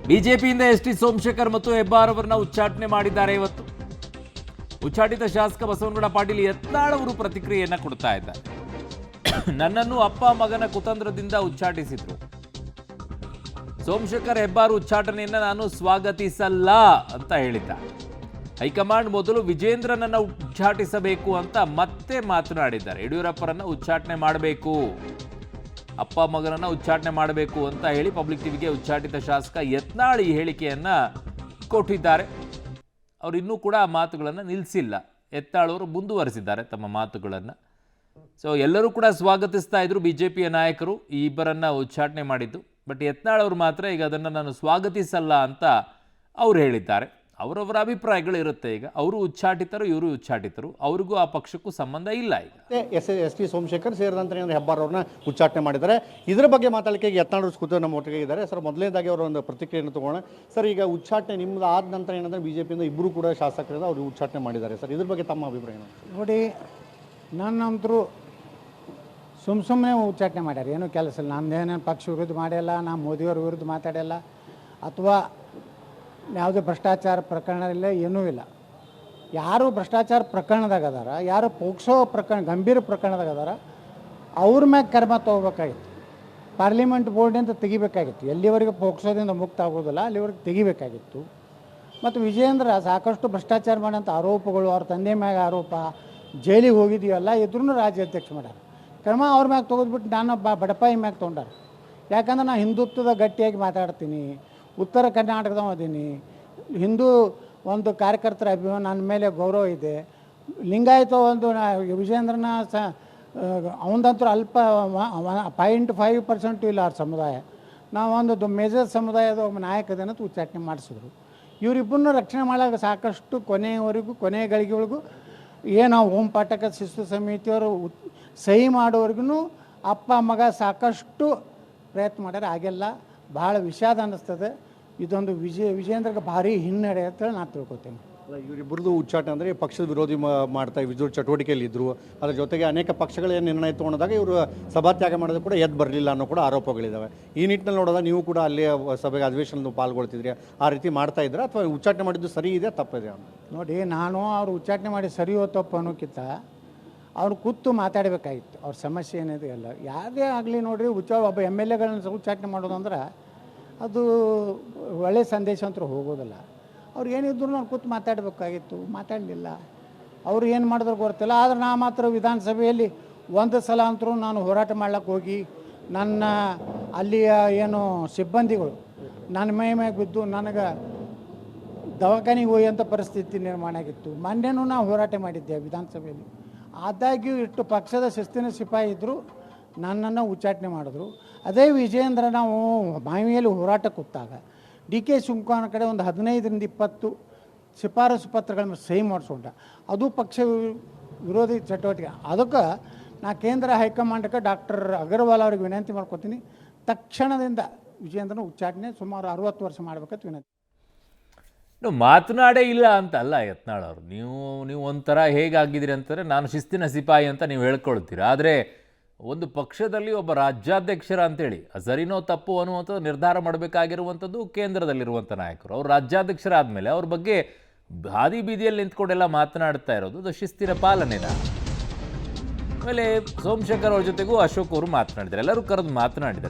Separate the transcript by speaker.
Speaker 1: ಬಿಜೆಪಿಯಿಂದ ಎಸ್.ಟಿ. ಸೋಮಶೇಖರ್ ಮತ್ತು ಹೆಬ್ಬಾರ್ ಅವರನ್ನ ಉಚ್ಚಾಟನೆ ಮಾಡಿದ್ದಾರೆ. ಇವತ್ತು ಉಚ್ಚಾಟಿತ ಶಾಸಕ ಬಸವನಗೌಡ ಪಾಟೀಲ್ ಯತ್ನಾಳ್ ಅವರು ಪ್ರತಿಕ್ರಿಯೆಯನ್ನ ಕೊಡ್ತಾ ಇದ್ದಾರೆ. ನನ್ನನ್ನು ಅಪ್ಪ ಮಗನ ಕುತಂತ್ರದಿಂದ ಉಚ್ಚಾಟಿಸಿದ್ರು. ಸೋಮಶೇಖರ್ ಹೆಬ್ಬಾರ್ ಉಚ್ಚಾಟನೆಯನ್ನ ನಾನು ಸ್ವಾಗತಿಸಲ್ಲ ಅಂತ ಹೇಳಿದ್ದಾರೆ. ಹೈಕಮಾಂಡ್ ಮೊದಲು ವಿಜೇಂದ್ರನನ್ನ ಉಚ್ಚಾಟಿಸಬೇಕು ಅಂತ ಮತ್ತೆ ಮಾತನಾಡಿದ್ದಾರೆ. ಯಡಿಯೂರಪ್ಪರನ್ನ ಉಚ್ಚಾಟನೆ ಮಾಡಬೇಕು, ಅಪ್ಪ ಮಗನನ್ನ ಉಚ್ಚಾಟನೆ ಮಾಡಬೇಕು ಅಂತ ಹೇಳಿ ಪಬ್ಲಿಕ್ ಟಿವಿಗೆ ಉಚ್ಚಾಟಿತ ಶಾಸಕ ಯತ್ನಾಳ್ ಈ ಹೇಳಿಕೆಯನ್ನ ಕೊಟ್ಟಿದ್ದಾರೆ. ಅವರು ಇನ್ನೂ ಕೂಡ ಆ ಮಾತುಗಳನ್ನು ನಿಲ್ಲಿಸಿಲ್ಲ. ಯತ್ನಾಳ್ ಅವರು ಮುಂದುವರೆಸಿದ್ದಾರೆ ತಮ್ಮ ಮಾತುಗಳನ್ನು. ಸೊ ಎಲ್ಲರೂ ಕೂಡ ಸ್ವಾಗತಿಸ್ತಾ ಇದ್ರು ಬಿಜೆಪಿಯ ನಾಯಕರು ಈ ಇಬ್ಬರನ್ನ ಉಚ್ಚಾಟನೆ ಮಾಡಿದ್ದು. ಬಟ್ ಯತ್ನಾಳ್ ಅವರು ಮಾತ್ರ ಈಗ ಅದನ್ನು ನಾನು ಸ್ವಾಗತಿಸಲ್ಲ ಅಂತ ಅವ್ರು ಹೇಳಿದ್ದಾರೆ. ಅವರವರ ಅಭಿಪ್ರಾಯಗಳು ಇರುತ್ತೆ. ಈಗ ಅವರು ಉಚ್ಚಾಟಿತರು, ಇವರು ಉಚ್ಚಾಟಿತರು, ಅವ್ರಿಗೂ ಆ ಪಕ್ಷಕ್ಕೂ ಸಂಬಂಧ ಇಲ್ಲ. ಈಗ
Speaker 2: ಎಸ್.ಟಿ. ಸೋಮಶೇಖರ್ ಸೇರಿದಂತೆ ಹೆಬ್ಬಾರ್ ಅವ್ರನ್ನ ಉಚ್ಚಾಟನೆ ಮಾಡಿದ್ದಾರೆ. ಇದರ ಬಗ್ಗೆ ಮಾತಾಡಲಿಕ್ಕೆ ಯತ್ನಾಳ್ ಕೂತು ನಮ್ಮ ಒಟ್ಟಿಗೆ ಇದ್ದಾರೆ. ಸರ್, ಮೊದಲನೇದಾಗಿ ಅವರ ಒಂದು ಪ್ರತಿಕ್ರಿಯೆಯನ್ನು ತಗೋಣ. ಸರ್, ಈಗ ಉಚ್ಚಾಟನೆ ನಿಮ್ಮದು ಆದ ನಂತರ ಏನಂದರೆ ಬಿಜೆಪಿಯಿಂದ ಇಬ್ಬರು ಕೂಡ ಶಾಸಕರಿಂದ ಅವರು ಉಚ್ಚಾಟನೆ ಮಾಡಿದ್ದಾರೆ. ಸರ್, ಇದ್ರ ಬಗ್ಗೆ ತಮ್ಮ ಅಭಿಪ್ರಾಯ ಏನು?
Speaker 3: ನೋಡಿ, ನನ್ನಂತರೂ ಸುಮ್ಮನೆ ಉಚ್ಚಾಟನೆ ಮಾಡ್ಯಾರ, ಏನೂ ಕೆಲಸ ಇಲ್ಲ. ನಮ್ಮದೇನೇನು ಪಕ್ಷ ವಿರುದ್ಧ ಮಾಡಿಲ್ಲ, ನಾ ಮೋದಿಯವ್ರ ವಿರುದ್ಧ ಮಾತಾಡಿಲ್ಲ, ಅಥವಾ ಯಾವುದೇ ಭ್ರಷ್ಟಾಚಾರ ಪ್ರಕರಣ ಇಲ್ಲ, ಏನೂ ಇಲ್ಲ. ಯಾರು ಭ್ರಷ್ಟಾಚಾರ ಪ್ರಕರಣದಾಗ ಅದಾರ, ಯಾರು ಪೋಕ್ಸೋ ಪ್ರಕರಣ ಗಂಭೀರ ಪ್ರಕರಣದಾಗ ಅದಾರ, ಅವ್ರ ಮ್ಯಾಗ ಕ್ರಮ ತೊಗೋಬೇಕಾಗಿತ್ತು. ಪಾರ್ಲಿಮೆಂಟ್ ಬೋರ್ಡಿಂದ ತೆಗಿಬೇಕಾಗಿತ್ತು. ಎಲ್ಲಿವರೆಗೆ ಪೋಕ್ಸೋದಿಂದ ಮುಕ್ತ ಆಗೋದಿಲ್ಲ ಅಲ್ಲಿವರೆಗೆ ತೆಗಿಬೇಕಾಗಿತ್ತು. ಮತ್ತು ವಿಜೇಂದ್ರ ಸಾಕಷ್ಟು ಭ್ರಷ್ಟಾಚಾರ ಮಾಡೋಂಥ ಆರೋಪಗಳು, ಅವ್ರ ತಂದೆ ಮ್ಯಾಗ ಆರೋಪ, ಜೈಲಿಗೆ ಹೋಗಿದೆಯಲ್ಲ, ಇದ್ರೂ ರಾಜ್ಯಾಧ್ಯಕ್ಷ ಮಾಡ್ಯಾರ. ಕ್ರಮ ಅವ್ರ ಮ್ಯಾಗ ತೊಗೊಂಡ್ಬಿಟ್ಟು ನಾನೊಬ್ಬ ಬಡಪಾಯಿ ಮ್ಯಾಗ ತೊಗೊಂಡಾರ. ಯಾಕಂದ್ರೆ ನಾನು ಹಿಂದುತ್ವದ ಗಟ್ಟಿಯಾಗಿ ಮಾತಾಡ್ತೀನಿ, ಉತ್ತರ ಕರ್ನಾಟಕದವ ಅದೀನಿ, ಹಿಂದೂ ಒಂದು ಕಾರ್ಯಕರ್ತರ ಅಭಿಮಾನ, ನನ್ನ ಮೇಲೆ ಗೌರವ ಇದೆ. ಲಿಂಗಾಯತ ಒಂದು ವಿಜೇಂದ್ರನ ಅವನದಂತೂ ಅಲ್ಪ 0.5% ಇಲ್ಲ ಅವ್ರ ಸಮುದಾಯ. ನಾವೊಂದು ಮೇಜರ್ ಸಮುದಾಯದ ಒಬ್ಬ ನಾಯಕದನ್ನಂತ ಉಚ್ಚಾಟನೆ ಮಾಡಿಸಿದ್ರು. ಇವರಿಬ್ಬರನ್ನೂ ರಕ್ಷಣೆ ಮಾಡಾಗ ಸಾಕಷ್ಟು ಕೊನೆಯ ಗಳಿಗೆವರೆಗೂ ಏನು ಓಂ ಪಾಠಕ ಶಿಸ್ತು ಸಮಿತಿಯವರು ಸಹಿ ಮಾಡೋವರೆಗೂ ಅಪ್ಪ ಮಗ ಸಾಕಷ್ಟು ಪ್ರಯತ್ನ ಮಾಡ್ಯಾರ, ಹಾಗೆಲ್ಲ ಭಾಳ ವಿಷಾದ ಅನ್ನಿಸ್ತದೆ. ಇದೊಂದು ವಿಜೇಂದ್ರಗೆ ಭಾರಿ ಹಿನ್ನಡೆ ಅಂತೇಳಿ ನಾನು ತಿಳ್ಕೊತೀನಿ.
Speaker 2: ಇವರಿಬ್ಬರದು ಉಚ್ಚಾಟನೆ ಅಂದರೆ ಪಕ್ಷದ ವಿರೋಧಿ ಮಾಡ್ತಾ ವಿದ್ಯುತ್ ಚಟುವಟಿಕೆಯಲ್ಲಿ ಇದ್ದರು. ಅದರ ಜೊತೆಗೆ ಅನೇಕ ಪಕ್ಷಗಳೇನು ನಿರ್ಣಯ ತೊಗೊಂಡಾಗ ಇವರು ಸಭಾತ್ಯಾಗ ಮಾಡೋದು ಕೂಡ ಎದ್ದು ಬರಲಿಲ್ಲ ಅನ್ನೋ ಕೂಡ ಆರೋಪಗಳಿದ್ದಾವೆ. ಈ ನಿಟ್ಟಿನಲ್ಲಿ ನೋಡೋದಾಗ ನೀವು ಕೂಡ ಅಲ್ಲಿ ಸಭೆಗೆ ಅಧಿವೇಶನದ ಪಾಲ್ಗೊಳ್ತಿದ್ರಿ, ಆ ರೀತಿ ಮಾಡ್ತಾ ಇದ್ರೆ ಅಥವಾ ಉಚ್ಚಾಟನೆ ಮಾಡಿದ್ದು ಸರಿ ಇದೆ ತಪ್ಪಿದೆ?
Speaker 3: ನೋಡಿ, ನಾನು ಅವ್ರು ಉಚ್ಚಾಟನೆ ಮಾಡಿ ಸರಿಯೋ ತಪ್ಪು ಅನ್ನೋಕ್ಕಿಂತ ಅವ್ರು ಕೂತು ಮಾತಾಡಬೇಕಾಗಿತ್ತು. ಅವ್ರ ಸಮಸ್ಯೆ ಏನಿದೆ ಎಲ್ಲ ಯಾರೇ ಆಗಲಿ. ನೋಡಿರಿ, ಒಬ್ಬ MLAಗಳನ್ನ ಉಚ್ಚಾಟನೆ ಮಾಡೋದಂದ್ರೆ ಅದು ಒಳ್ಳೆಯ ಸಂದೇಶ ಅಂತೂ ಹೋಗೋದಿಲ್ಲ. ಅವ್ರು ಏನಿದ್ರು ನಾನು ಕೂತು ಮಾತಾಡಬೇಕಾಗಿತ್ತು, ಮಾತಾಡಲಿಲ್ಲ. ಅವರು ಏನು ಮಾಡಿದ್ರು ಗೊತ್ತಿಲ್ಲ. ಆದರೆ ನಾ ಮಾತ್ರ ವಿಧಾನಸಭೆಯಲ್ಲಿ ಒಂದು ಸಲ ಅಂತರೂ ನಾನು ಹೋರಾಟ ಮಾಡ್ಲಿಕ್ಕೆ ಹೋಗಿ ನನ್ನ ಅಲ್ಲಿಯ ಏನು ಸಿಬ್ಬಂದಿಗಳು ನನ್ನ ಮೈ ಮ್ಯಾಗ ಬಿದ್ದು ನನಗೆ ದವಾಖಾನೆಗೆ ಹೋಗುವಂಥ ಪರಿಸ್ಥಿತಿ ನಿರ್ಮಾಣ ಆಗಿತ್ತು. ಮೊನ್ನೆನೂ ನಾವು ಹೋರಾಟ ಮಾಡಿದ್ದೆ ವಿಧಾನಸಭೆಯಲ್ಲಿ. ಆದಾಗ್ಯೂ ಇಷ್ಟು ಪಕ್ಷದ ಶಿಸ್ತಿನ ಸಿಪಾಯಿ ಇದ್ದರು, ನನ್ನನ್ನು ಉಚ್ಚಾಟನೆ ಮಾಡಿದ್ರು. ಅದೇ ವಿಜೇಂದ್ರ ನಾವು ಮಾವಿಯಲ್ಲಿ ಹೋರಾಟ ಕೂತಾಗ DK ಶಿವಕುಮಾರ್ ಕಡೆ ಒಂದು 15ರಿಂದ 20 ಶಿಫಾರಸು ಪತ್ರಗಳನ್ನು ಸಹಿ ಮಾಡಿಸ್ಕೊಂಡ. ಅದು ಪಕ್ಷ ವಿರೋಧಿ ಚಟುವಟಿಕೆ. ಅದಕ್ಕೆ ನಾ ಕೇಂದ್ರ ಹೈಕಮಾಂಡ್ಗೆ ಡಾಕ್ಟರ್ ಅಗರ್ವಾಲ್ ಅವ್ರಿಗೆ ವಿನಂತಿ ಮಾಡ್ಕೊತೀನಿ, ತಕ್ಷಣದಿಂದ ವಿಜೇಂದ್ರನ ಉಚ್ಚಾಟನೆ ಸುಮಾರು 60 ವರ್ಷ ಮಾಡ್ಬೇಕಂತ ವಿನಂತಿ.
Speaker 1: ಮಾತನಾಡೇ ಇಲ್ಲ ಅಂತಲ್ಲ ಯತ್ನಾಳ್ ಅವರು. ನೀವು ಒಂಥರ ಹೇಗಾಗಿದ್ದೀರಿ ಅಂತಂದರೆ ನಾನು ಶಿಸ್ತಿನ ಸಿಪಾಯಿ ಅಂತ ನೀವು ಹೇಳ್ಕೊಳ್ತೀರ. ಆದರೆ ಒಂದು ಪಕ್ಷದಲ್ಲಿ ಒಬ್ಬ ರಾಜ್ಯಾಧ್ಯಕ್ಷರ ಅಂತೇಳಿ ಸರಿನೋ ತಪ್ಪು ಅನ್ನುವಂಥದ್ದು ನಿರ್ಧಾರ ಮಾಡಬೇಕಾಗಿರುವಂಥದ್ದು ಕೇಂದ್ರದಲ್ಲಿರುವಂಥ ನಾಯಕರು. ಅವರು ರಾಜ್ಯಾಧ್ಯಕ್ಷರಾದ ಮೇಲೆ ಅವ್ರ ಬಗ್ಗೆ ಹಾದಿ ಬೀದಿಯಲ್ಲಿ ನಿಂತ್ಕೊಂಡೆಲ್ಲ ಮಾತನಾಡ್ತಾ ಇರೋದು ಅದು ಶಿಸ್ತಿನ ಪಾಲನೆನ. ಆಮೇಲೆ ಸೋಮಶೇಖರ್ ಅವ್ರ ಜೊತೆಗೂ ಅಶೋಕ್ ಅವರು ಮಾತನಾಡಿದ್ದಾರೆ, ಎಲ್ಲರೂ ಕರೆದು ಮಾತನಾಡಿದ್ದಾರೆ.